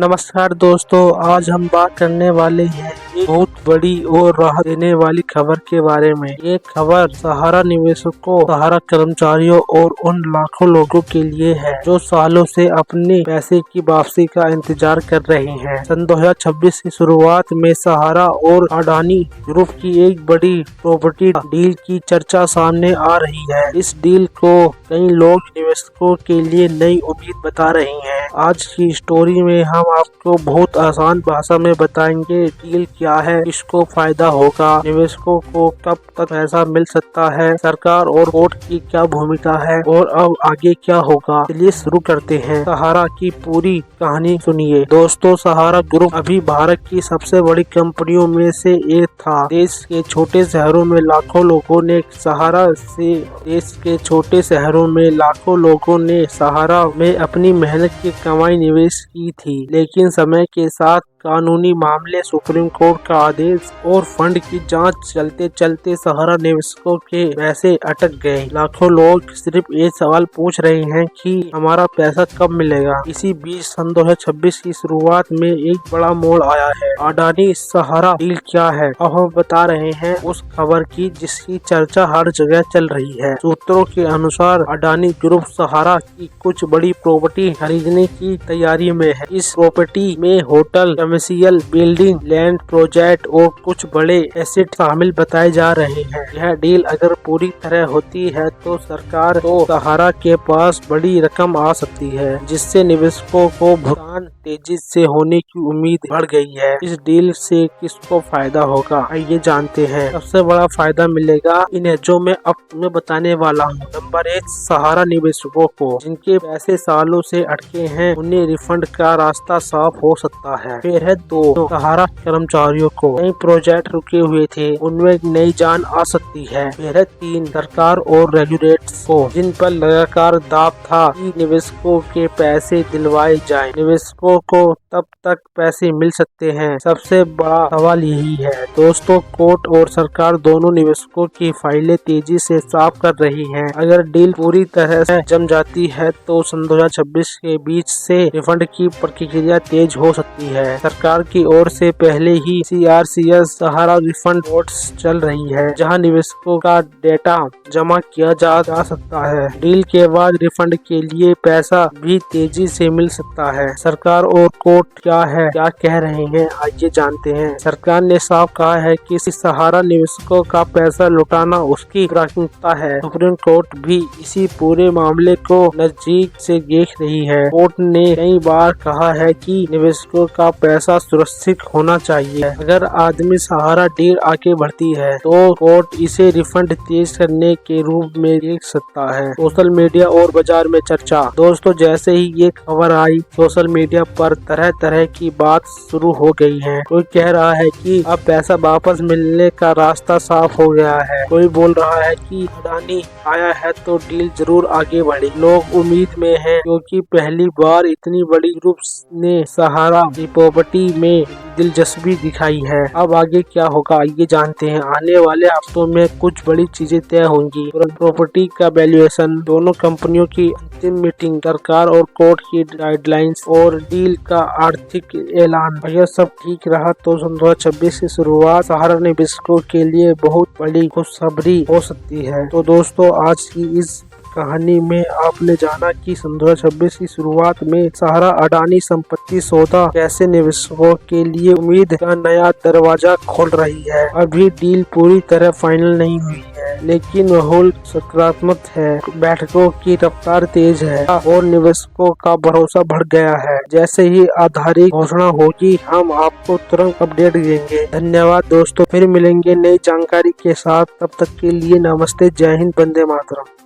नमस्कार दोस्तों, आज हम बात करने वाले हैं एक बहुत बड़ी और राहत देने वाली खबर के बारे में। ये खबर सहारा निवेशकों, सहारा कर्मचारियों और उन लाखों लोगों के लिए है जो सालों से अपने पैसे की वापसी का इंतजार कर रहे हैं। सन 2026 की शुरुआत में सहारा और अडानी ग्रुप की एक बड़ी प्रॉपर्टी डील की चर्चा सामने आ रही है। इस डील को कई लोग निवेशकों के लिए नई उम्मीद बता रहे हैं। आज की स्टोरी में हम आपको बहुत आसान भाषा में बताएंगे डील क्या है, किसको फायदा होगा, निवेशकों को कब तक पैसा मिल सकता है, सरकार और कोर्ट की क्या भूमिका है और अब आगे क्या होगा। चलिए शुरू करते हैं। सहारा की पूरी कहानी सुनिए। दोस्तों, सहारा ग्रुप अभी भारत की सबसे बड़ी कंपनियों में से एक था। देश के छोटे शहरों में लाखों लोगों ने सहारा में अपनी मेहनत की कमाई निवेश की थी, लेकिन समय के साथ कानूनी मामले, सुप्रीम कोर्ट का आदेश और फंड की जांच चलते चलते सहारा निवेशकों के पैसे अटक गए। लाखों लोग सिर्फ एक सवाल पूछ रहे हैं कि हमारा पैसा कब मिलेगा। इसी बीच सन 2026 की शुरुआत में एक बड़ा मोड़ आया है। अडानी सहारा डील क्या है, अब हम बता रहे हैं उस खबर की जिसकी चर्चा हर जगह चल रही है। सूत्रों के अनुसार अडानी ग्रुप सहारा की कुछ बड़ी प्रॉपर्टी खरीदने की तैयारी में है। इस प्रॉपर्टी में hotel, commercial building, land project और कुछ बड़े एसेट शामिल बताए जा रहे हैं। यह डील अगर पूरी तरह होती है तो सहारा के पास बड़ी रकम आ सकती है, जिससे निवेशकों को भुगतान तेजी से होने की उम्मीद बढ़ गई है। इस डील से किसको फायदा होगा, आइए जानते हैं। सबसे बड़ा फायदा मिलेगा इन्हें जो मैं अब तुम्हें बताने वाला हूँ। नंबर 1, सहारा निवेशकों को जिनके पैसे सालों से अटके हैं, उन्हें रिफंड का रास्ता साफ हो सकता है। फिर है 2, सहारा कर्मचारियों को कई प्रोजेक्ट रुके हुए थे, उनमें नई जान आ सकती है। फिर है 3, सरकार और रेगुलेटर्स को जिन पर लगातार दाब था कि निवेशकों के पैसे दिलवाए जाएं। निवेशकों को तब तक पैसे मिल सकते हैं। सबसे बड़ा सवाल यही है दोस्तों, कोर्ट और सरकार दोनों निवेशकों की फाइलें तेजी से साफ कर रही हैं। अगर डील पूरी तरह से जम जाती है तो सन 2026 के बीच से रिफंड की प्रक्रिया तेज हो सकती है। सरकार की ओर से पहले ही CRCS सहारा रिफंड कोर्ट्स चल रही है, जहां निवेशकों का डेटा जमा किया जा सकता है। डील के बाद रिफंड के लिए पैसा भी तेजी से मिल सकता है। सरकार और कोर्ट क्या कह रहे हैं, आइए जानते हैं। सरकार ने साफ कहा है कि सहारा निवेशकों का पैसा लौटाना उसकी प्राथमिकता है। सुप्रीम कोर्ट भी इसी पूरे मामले को नजदीक से देख रही है। कोर्ट ने कई बार कहा है कि निवेशकों का पैसा सुरक्षित होना चाहिए। अगर आदमी सहारा डील आगे बढ़ती है तो कोर्ट इसे रिफंड तेज करने के रूप में देख सकता है। सोशल मीडिया और बाजार में चर्चा। दोस्तों, जैसे ही ये खबर आई, सोशल मीडिया पर तरह तरह की बात शुरू हो गई है। कोई कह रहा है कि अब पैसा वापस मिलने का रास्ता साफ हो गया है। कोई बोल रहा है कि अडानी आया है तो डील जरूर आगे बढ़ेगी। लोग उम्मीद में हैं क्योंकि पहली बार इतनी बड़ी ग्रुप ने सहारा की प्रॉपर्टी में दिलचस्पी दिखाई है। अब आगे क्या होगा, ये जानते हैं। आने वाले हफ्तों में कुछ बड़ी चीजें तय होंगी। प्रॉपर्टी का वैल्यूएशन, दोनों कंपनियों की अंतिम मीटिंग, सरकार और कोर्ट की गाइडलाइंस और डील का आर्थिक ऐलान। अगर सब ठीक रहा तो सन 2026 की शुरुआत सहारा निवेशकों के लिए बहुत बड़ी खुशखबरी हो सकती है। तो दोस्तों, आज की इस कहानी में आपने जाना कि सन 2026 की शुरुआत में सहारा अडानी संपत्ति सौदा कैसे निवेशकों के लिए उम्मीद का नया दरवाजा खोल रही है। अभी डील पूरी तरह फाइनल नहीं हुई है, लेकिन माहौल सकारात्मक है। बैठकों की रफ्तार तेज है और निवेशकों का भरोसा बढ़ गया है। जैसे ही आधिकारिक घोषणा होगी, हम आपको तुरंत अपडेट देंगे। धन्यवाद दोस्तों, फिर मिलेंगे नई जानकारी के साथ। तब तक के लिए नमस्ते, जय हिंद, वंदे मातरम।